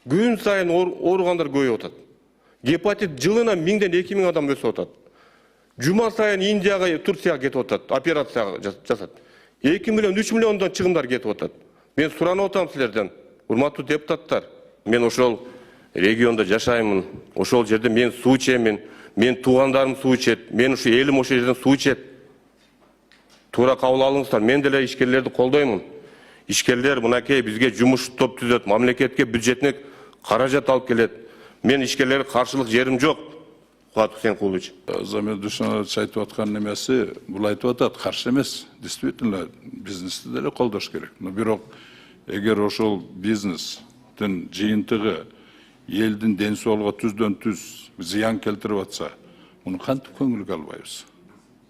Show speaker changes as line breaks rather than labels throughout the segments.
Gün сайын ооругандар көбөйүп атат. Гепатит жылына 1000-2000 адам өсүп атат. Жума сайын Индияга, Турцияга кетип атат, операция жасат. 2 миллион, 3 миллиондон чыгымдар кетип атат. Мен суранып атам силерден, урматтуу депутаттар. Мен ошол региондо жашаймын. Ошол жерде мен суу ичемин. Мен туугандарым суу ичет. Мен ушу элим ошол жерден суу ичет. Туура кабыл алыңыздар. Мен деле ишкерлерди колдоймун. Ишкерлер мынакей бизге жумуш топ түзөт, мамлекетке бюджетине каражат алып келет. Мен ишкерлерге каршылык жерим жок. Кубат Хусейнкулович.
Замир Душанович айтып аткан немеси, бул айтып атат, каршы эмес. Действительно, бизнести деле колдош керек. Но бирок эгер ошол бизнестин жыйынтыгы элдин ден соолугуна түздөн түз зыян келтирип атса, муну кантип көңүлгө албайбыз?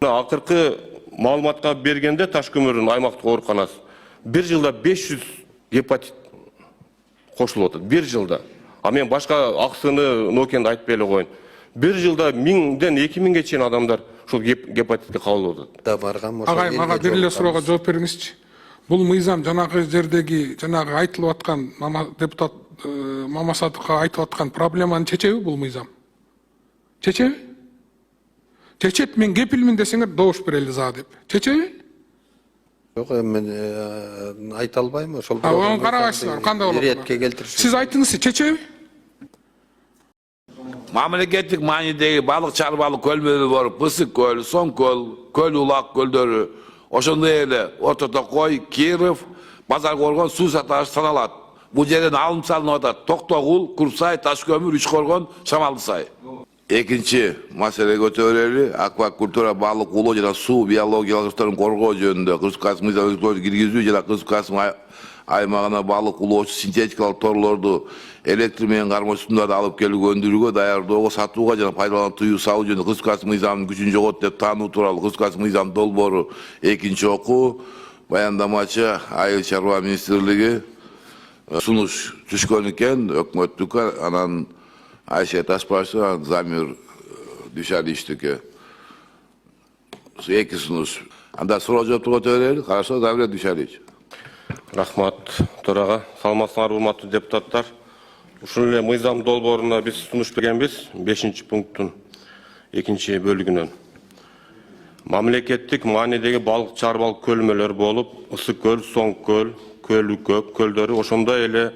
Акыркы маалыматка бергенде Таш-Көмүрдүн аймактык ооруканасы 1 жылда 500 гепатит кошулуп атат. 1 жылда. А мен башка аксыны, нокенди айтпай эле коеюн. 1 жылда 1000-ден 2000ге чейин адамдар ушул гепатитке кабылып атат.
Да барган ошо.
Агай, мага бир эле суроого жооп бериңизчи. Бул мыйзам жанагы жердеги жанагы айтылып аткан депутат Мамасадыкка айтып аткан проблеманы чечеби бул мыйзам? Чечеби? Чечет, мен кепилмин десеңер добуш берели за деп. Чечеби?
Жок, мен айта албайм ошол.
Аны карабайсыздар, кандай болот?
Иретке келтириши.
Сиз айтыңыз, чечеби?
Мамлекеттик маанидеги балык чарбалык көлмөлөр бар, Пысык көл, Соң көл, Көл Улак көлдөрү, ошондой эле Орто Токой, Киров, Базар Коргон суу сатагыч саналат. Бул жерден алым салынып атат. Токтогул, Курсай, Таш-Көмүр, Үч Коргон, Шамалды Сай. Экинчи маселе көтөрөлү, аквакультура, балык улоо жана суу биологиялык жыштарын коргоо жөнүндө Кыргыз мыйзам өзгөртүү киргизүү жана Кыргыз аймагына балык улоочу синтетикалык торлорду электр менен кармоо сусундарды алып келүүгө, өндүрүүгө, даярдоого, сатууга жана пайдаланууга тыюу салуу жөнүндө Кыргыз мыйзамынын күчүн жогот деп таануу тууралуу Кыргыз мыйзам долбоору экинчи окуу. Баяндамачы Айыл чарба министрлиги сунуш түшкөн экен өкмөттүккө, анан Айша Ташбашева, Замир Душановичтики. Эки сунуш. Анда суроо жоопту көтөрөлү. Хорошо, Замир Душанович.
Рахмат, төрага. Саламатсыңар, урматтуу депутаттар. Ушул эле мыйзам долбооруна биз сунуш бергенбиз 5-пункттун 2 бөлүгүнөн. Мамлекеттик маанидеги балык чарбалык көлмөлөр болуп, Ысык көл, Соң көл, Көл Көк көлдөрү, ошондой эле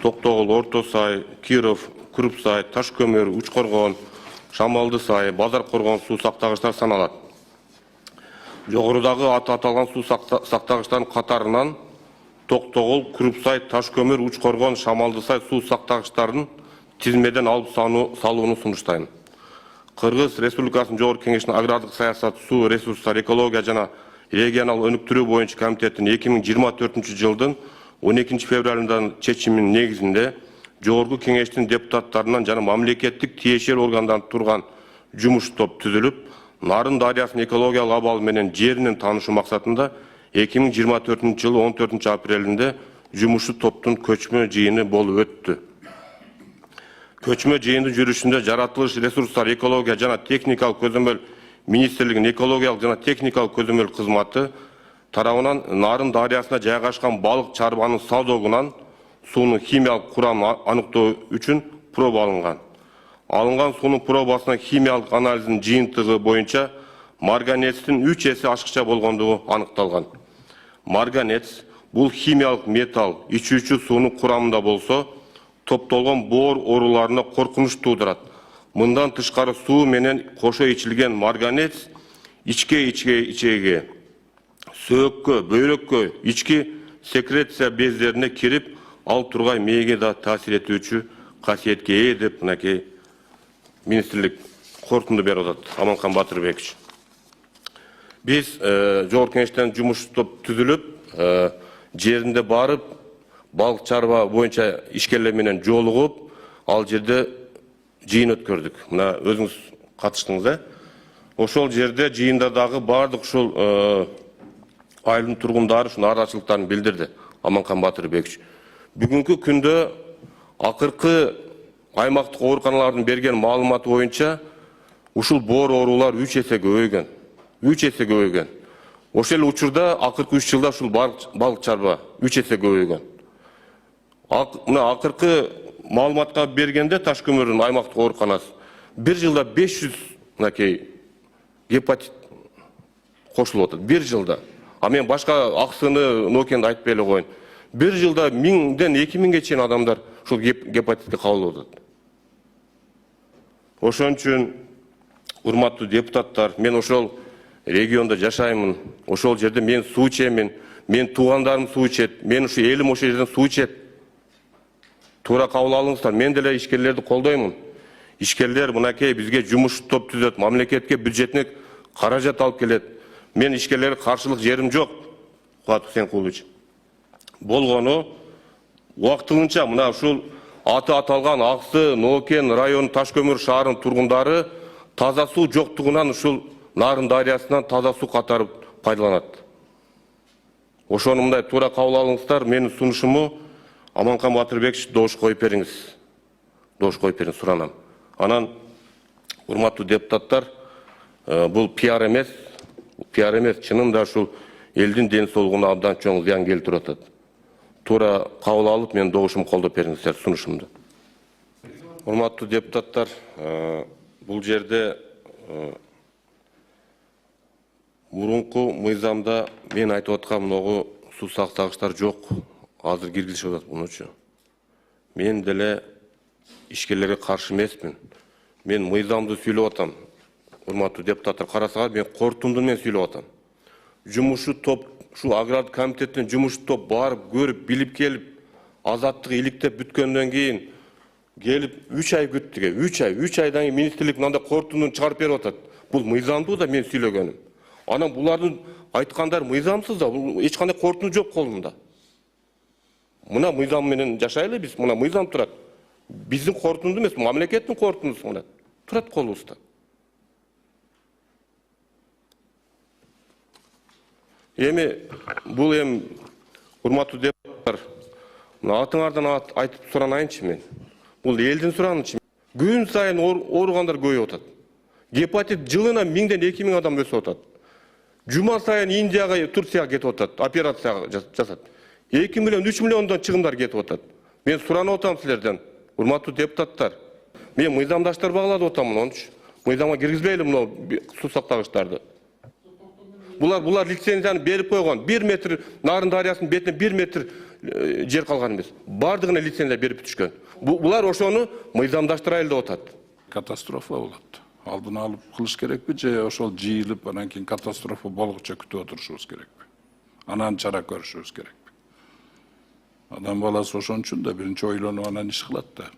Токтогул, Орто Сай, Киров, Крупсай, Таш-Көмүр, Үч Коргон, Шамалды Сай, Базар Коргон суу сактагычтар саналат. Жогорудагы аталган суу сактагычтардын катарынан Токтогул, Крупсай, Таш-Көмүр, Үч Коргон, Шамалды Сай суу сактагычтардын тизмеден алып салууну сунуштайм. Кыргыз Республикасынын Жогорку Кеңешинин агрардык саясат, суу ресурстар, экология жана регионал өнүктүрүү боюнча комитетинин 2024 жылдын 12 февралындан чечиминин негизинде Жогорку Кеңештин депутаттарынан жана мамлекеттик тиешелүү органдан турган жумуш топ түзүлүп, Нарын дарыясынын экологиялык абалы менен жеринен таанышуу максатында 2024 жылы 14 апрелинде жумушу топтун көчмө жыйыны болуп өттү. Көчмө жыйындын жүрүшүндө жаратылыш ресурстар, экология жана техникалык көзөмөл министрлигинин экологиялык жана техникалык көзөмөл кызматы тарабынан Нарын дарыясына жайгашкан балык чарбанын садогунан суунун химиялык курамын аныктоо үчүн проба алынган. Алынган суунун пробасына химиялык анализдин жыйынтыгы боюнча марганецтин 3 эсе ашыкча болгондугу аныкталган. Марганец бул химиялык металл ичүүчү суунун курамында болсо, топтолгон боор ооруларына коркунуч туудурат. Мындан тышкары суу менен кошо ичилген марганец ичеге, сөөккө, бөйрөккө, ички секреция бездерине кирип, ал тургай мээге да таасир этүүчү касиетке ээ деп мынакей министрлик корутунду берип атат. Аманкан Батырбекович. Биз Жогорку Кеңештен жумуш топ түзүлүп, жеринде барып, балык чарба боюнча ишкерлер менен жолугуп, ал жерде жыйын өткөрдүк. Мына өзүңүз катыштыңыз, Ошол жерде жыйындардагы бардык ушул айылдын тургундары ушул нааразычылыктарын билдирди. Аманкан Батырбекович. Бүгүнкү күндө акыркы аймактык ооруканалардын берген маалыматы боюнча ушул боор оорулар 3 эсе көбөйгөн. 3 эсе көбөйгөн. Ошол эле учурда акыркы 3 жылда ушул балык чарба 3 эсе көбөйгөн. Мына акыркы маалыматка бергенде Ташкөмүрдүн аймактык ооруканасы бир жылда 500 мынакей гепатит кошулуп атат. Бир жылда. А мен башка аксыны, нокенди айтпай эле коеюн. Бир жылда 1000ден 2000ге чейин адамдар ушул гепатитке кабылып атат. Ошон үчүн урматтуу депутаттар, мен ошол региондо жашаймын. Ошол жерде мен суу ичемин. Мен туугандарым суу ичет. Мен ушу элим ошол жерден суу ичет. Туура кабыл алыңыздар. Мен деле ишкерлерди колдоймун. Ишкерлер мынакей бизге жумуш топ түзөт, мамлекетке бюджетине каражат алып келет. Мен ишкерлерге каршылык жерим жок. Кубат Хусейнкулович. Болгону убактылынча мына ушул аты аталган Аксы, Нокен району Ташкөмүр шаарынын тургундары таза суу жоктугунан ушул Нарын дарыясынан таза суу катарып пайдаланат. Ошону мындай туура кабыл алыңыздар. Менин сунушуму Аманкан Батырбекович добуш коюп бериңиз. Добуш коюп бериңиз, суранам. Анан урматтуу депутаттар, бул пиар эмес, чынында ушул элдин ден соолугуна абдан чоң зыян келтирип атат. Туура кабыл алып, мен добушумду колдоп бериңиздер, сунушумду. Урматтуу депутаттар, бул жерде мурунку мыйзамда мен айтып аткан могу суу сактагычтар жок. Азыр киргизишип атат мунучу. Мен деле ишкерлерге каршы эмесмин. Мен мыйзамды сүйлөп атам. Урматтуу депутаттар, карасаңар, мен корутундун мен сүйлөп атам. Жумушу топ, шу агрардык комитеттин жумуш топ барып, көрүп, билип келип, азаттык иликтеп бүткөндөн кийин келип 3 ай күттү. 3 айдан кийин министрлик мындай корутундун чыгарып берип атат. Бул мыйзамдуу да мен сүйлөгөнүм. Анан булардын айткандары мыйзамсыз да, бул эч кандай корутунду жок колумда. Мына мыйзам менен жашайлы биз, мына мыйзам турат. Биздин корутунду эмес, мамлекеттин корутундусу мына турат колубузда. Эми бул урматтуу депутаттар, мына атыңардан айтып суранайынчы мен. Бул элдин суранычы. Күн сайын ооругандар көбөйүп атат. Гепатит жылына 1000ден 2000 адам өсүп атат. Жума сайын Индияга, Турцияга кетип атат, операция жасат. 2 миллион, 3 миллиондон чыгымдар кетип атат. Мен суранып атам силерден, урматтуу депутаттар. Мен мыйзамдаштар багыладып атам мунчу. Мыйзамга киргизбейли мына суу сактагычтарды. Булар лицензияны берип койгон. 1 метр Нарын дарыясынын бетине 1 метр жер калган эмес. Бардыгына лицензия берип түшкөн. Булар ошону мыйзамдаштырайлы деп атат.
Катастрофа болот. Алдын алып кылыш керекпи же ошол жыйылып анан кийин катастрофа болгуча күтүп отурушубуз керекпи? Анан чара көрүшүбүз керекпи? Адам баласы ошон үчүн да биринчи ойлонуп анан иш кылат да.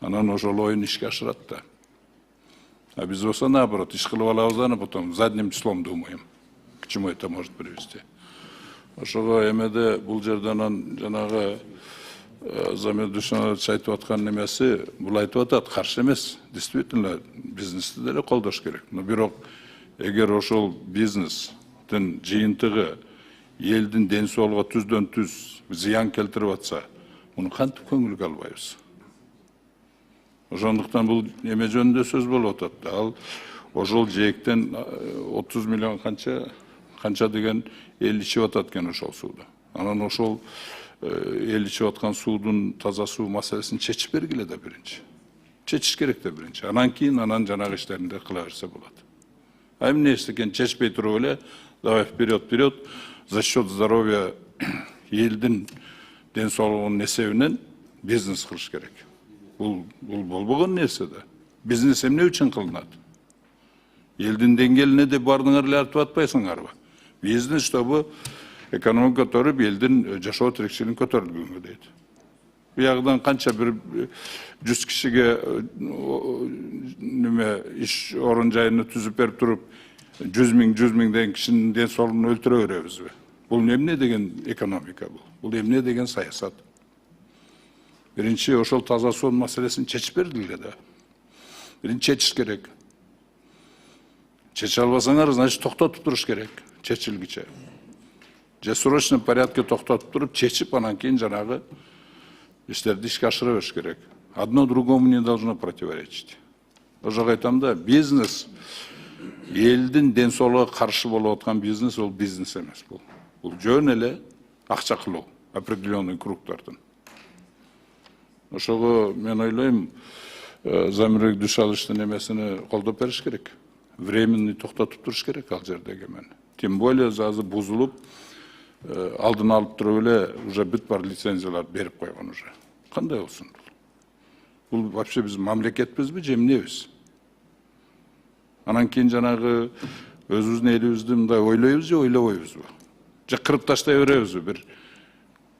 Анан ошол оюн ишке ашырат да. А биз болсо наоборот иш кылып алабыз, аны потом задним числом думаем. К чему это может привести? Ошого эмеде бул жерде анан жанагы Замир Дүйшөнович айтып аткан немеси, бул айтып атат, каршы эмес. Действительно, бизнести деле колдош керек. Но бирок эгер ошол бизнестин жыйынтыгы элдин ден соолугуна түздөн түз зыян келтирип атса, муну кантип көңүлгө албайбыз? Ошондуктан бул эме жөнүндө сөз болуп атат. Ал ошол жээктен 30 миллион канча деген эл ичип атат экен ошол сууду. Анан ошол эл ичип аткан суудун таза суу маселесин чечип бергиле да биринчи. Чечиш керек да биринчи. Анан кийин жанагы иштеринде кыла берсе болот. А эмне эчтекен чечпей туруп эле, давай вперед, за счет здоровья элдин ден соолугунун эсебинен бизнес кылыш керек. Бул болбогон нерсе да. Бизнес эмне үчүн кылынат? Элдин деңгээлине де бардыңар эле артып атпайсыңарбы? Бизнес, чтобы экономика көтөрүп, элдин жашоо тиричилигин көтөрүлгөнгө дейт. Биягыдан канча бир 100 кишиге неме иш орун жайын түзүп берип туруп, 100 миңден кишинин ден соолугун өлтүрө беребизби? Бул эмне деген экономика бул? Бул эмне деген саясат? Биринчи ошол таза суу маселесин чечип бердиле да. Биринчи чечиш керек. Чече албасаңар, значит токтотуп туруш керек, чечилгиче. Же срочный порядке токтотуп туруп, чечип, анан кийин жанагы иштерди ишке ашыра бериш керек. Одно другому не должно противоречить. Ошого айтам да, бизнес, элдин ден соолугуна каршы болуп аткан бизнес, ол бизнес эмес бул. Бул жөн эле акча кылуу, определенный кругтардын. Ошого мен ойлойм, замирек душ алыштын эмесини колдоп бериш керек. Временный токтотуп туруш керек ал жердеги эмен. Тем более азыр бузулуп, алдын алып туруп эле уже бүт бар лицензиялар берип койгон уже. Кандай болсун бул? Бул вообще биз мамлекетпизби же эмнебиз? Анан кийин жанагы өзүбүздүн элибизди мындай ойлойбуз же ойлобойбузбу? Же кырып таштай беребизби бир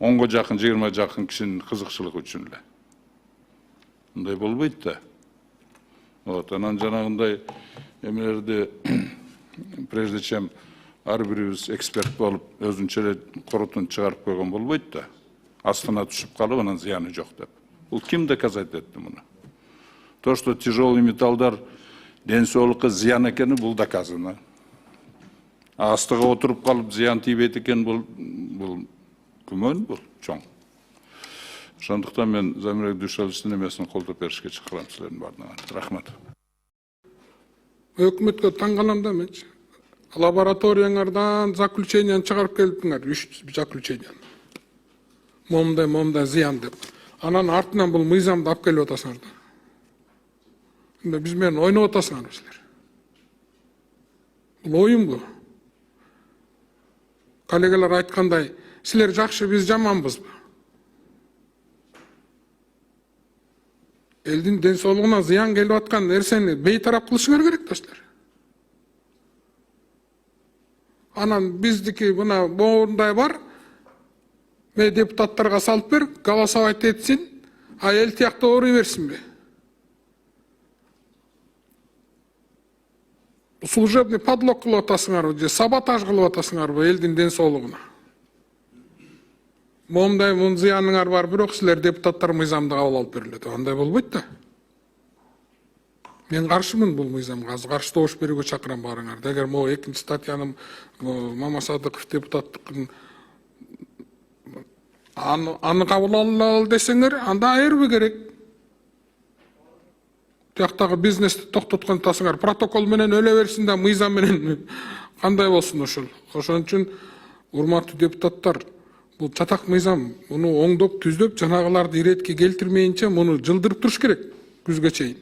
10-га жакын, 20-га жакын кишинин кызыкчылыгы үчүн эле? Мындай болбойт да. Вот, анан жанагындай эмелерди прежде чем ар бирибиз эксперт болуп өзүнчө эле корутун чыгарып койгон болбойт да. Астына түшүп калып анан зыяны жок деп. Бул ким доказать этти муну? То, что тяжелый металлдар ден соолукка зыян экени бул доказано. А астыга отуруп калып зыян тийбейт экен бул күмөн бул чоң. Ошондуктан мен замирек душ алыштын эмесин колдоп беришке чакырам силердин баарына. Рахмат.
Өкмөткө таң калам да менчи. Лабораторияңардан заключениени чыгарып келиптиңер, 3 заключение. Момдай зыян деп. Анан артынан бул мыйзамды алып келип атасыңар да. Эми биз менен ойноп атасыңар силер. Бул оюн бул. Коллегалар айткандай, силер жакшы, биз жаманбызбы? Элдин ден соолугуна зыян келип аткан нерсени бейтарап кылышыңар керек да силер. Анан биздики мына моундай бар, мен депутаттарга салып бер, голосовать этсин, а эл тияктуу ооруй берсинби? Служебный подлог кылып атасыңарбы же саботаж кылып атасыңарбы элдин ден соолугуна? Момдай мун зыяныңар бар, бирок силер депутаттар мыйзамды кабыл алып берилет. Андай болбойт да. Мен каршымын бул мыйзамга. Азыр каршы добуш берүүгө чакырам баарыңарды. Эгер могу 2-нчи статьянын Мамасадыков депутаттыкын аны кабыл алалы десеңер, анда айырбы керек. Тияктагы бизнести токтоткон тасыңар, протокол менен өлө берсин да мыйзам менен кандай болсун ошол. Ошон үчүн урматтуу депутаттар, бул чатак мыйзам, муну оңдоп, түздөп, жанагыларды иретке келтирмейинче муну жылдырып туруш керек күзгө чейин.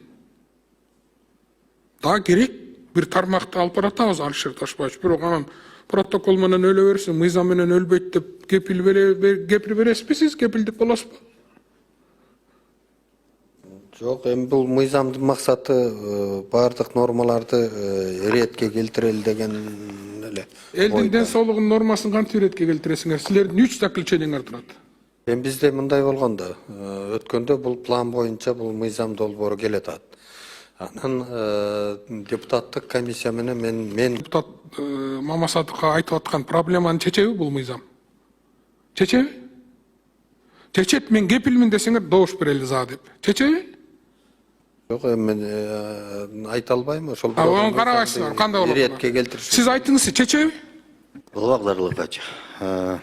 Да керек, бир тармакты алып баратабыз Алишер Ташбаевич, бирок анан протокол менен өлө берсин, мыйзам менен өлбөйт деп кепилип бересизби сиз, кепилдик болосузбу?
Жок, эми бул мыйзамдын максаты баардык нормаларды иретке келтирели деген эле.
Элдин ден соолугунун нормасын кантип иретке келтиресиңер? Силердин 3 заключениеңер турат.
Эми бизде мындай болгон да. Өткөндө бул план боюнча бул мыйзам долбоору келатат. Анан депутаттык комиссия менен мен
Депутат Мамасадыкка айтып аткан проблеманы чечеби бул мыйзам? Чечеби? Чечет, мен кепилмин десеңер добуш берели за деп. Чечеби?
жок, эми мен айта албайм ошол.
Аны карабайсыңар, кандай болот?
Иретке келтириш.
Сиз айттыңыз, чечеби?
Булбак Ача.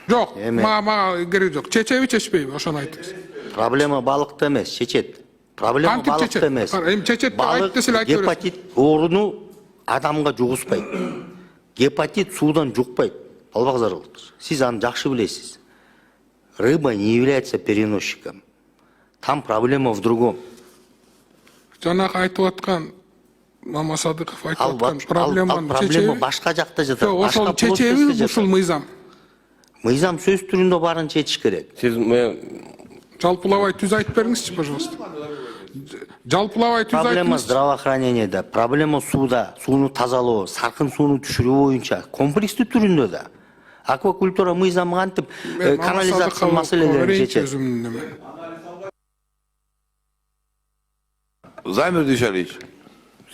Жок, мага кереги жок. Чечеби, чечпейби? Ошону айтыңыз.
Проблема балыкта эмес, чечет. Проблема
Кантип
балыкта
чечет?
эмес.
Эми чечет деп айт десе эле айтып бересиз.
Гепатит ооруну адамга жугузбайт. Гепатит суудан жукпайт. Булбак. Сиз аны жакшы билесиз. Рыба не является переносчиком. Там проблема в другом.
Жанагы айтып аткан Мамасадыков айтып аткан
Проблема
чечеби?
башка жакта жатат.
Жок, ошол чечеби ушул мыйзам?
Мыйзам сөз түрүндө барын чечиш керек.
Сиз
Жалпылабай түз айтып бериңизчи, пожалуйста. Жалпылабай түз
Проблема
айтыңыз.
здравоохранениеда, проблема сууда, сууну тазалоо, саркын сууну түшүрүү боюнча комплекстүү түрүндө да. Аквакультура мыйзамы кантип канализация маселелерин чечет.
Замир Дүйшалиевич.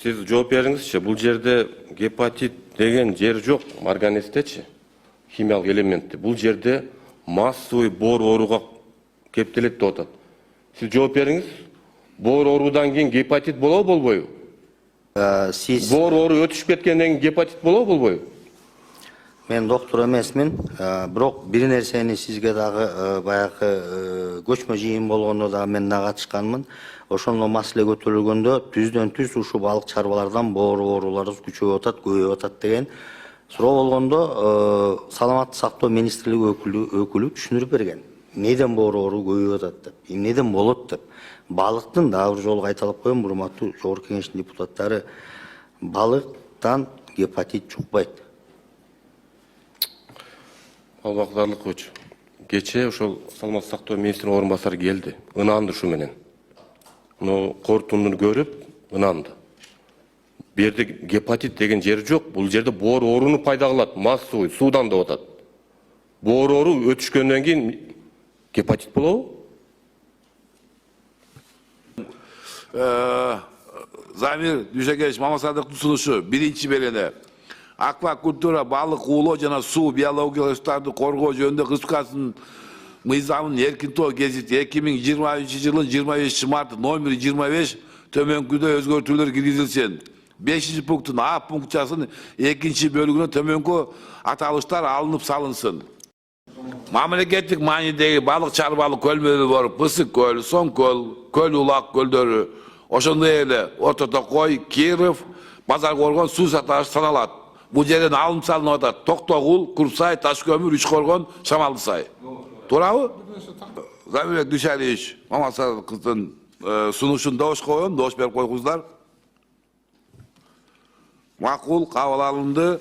Сиз жооп бериңизчи, бул жерде гепатит деген жер жок, организмдечи, химиялык элементти. Бул жерде массовый боор ооруга кептелет деп атат. Сиз жооп бериңиз. Боор оорудан кийин гепатит болобу, болбойбу?
Сиз
Боор оору өтүшүп кеткенден кийин гепатит болобу, болбойбу?
мен доктор эмесмин, бирок бир нерсени сизге дагы баягы көчмө жыйын болгондо дагы мен дагы катышканмын. Ошондо маселе көтөрүлгөндө түздөн түз ушу балык чарбалардан боор оорулары күчөйүп атат, көбөйүп атат деген суроо болгондо саламаттык сактоо министрлиги өкүлү түшүндүрүп берген. эмнеден бороо көбөйүп атат деп, эмнеден болот деп. Балыктын дагы бир жолу кайталап коеюн, урматтуу Жогорку Кеңештин депутаттары, балыктан гепатит жукпайт.
Албакдарлык көч. Кече ошол саламаттык сактоо министринин орун басары келди. Ынанды ушу менен. Но корутууну көрүп ынанды. Бу жерде гепатит деген жер жок. Бул жерде боор ооруну пайда кылат, массовый суудан деп атат. Боор оору өтүшкөндөн кийин гепатит болобу?
Замир Дүйшекевич Мамасадыктын сунушу биринчи берене аквакультура, балык уулоо жана суу биологиялык ресурстарды коргоо жөнүндө Республикасынын мыйзамын эркинтөө гезити 2023-жылдын 25 март номер 25 төмөнкүдө өзгөртүүлөр киргизилсин. 5-пункттун А пунктчасын 2 бөлүгүнө төмөнкү аталыштар алынып салынсын. Мамлекеттик маанидеги балык чарбалык көлмөлөр бар. Пысык көл, Соң көл, Көл Улак көлдөрү, ошондой эле Орто Токой, Киров, Базар Коргон суу саташ саналат. Бул жерден алынып салынып атат. Токтогул, Курсай, Ташкөмүр, Үчкоргон, Шамалдысай. Туурабы? Замирбек Дүйшалиевич Мамасадыктын сунушун добуш коём, добуш берип койгуңуздар. Макул, кабыл алынды.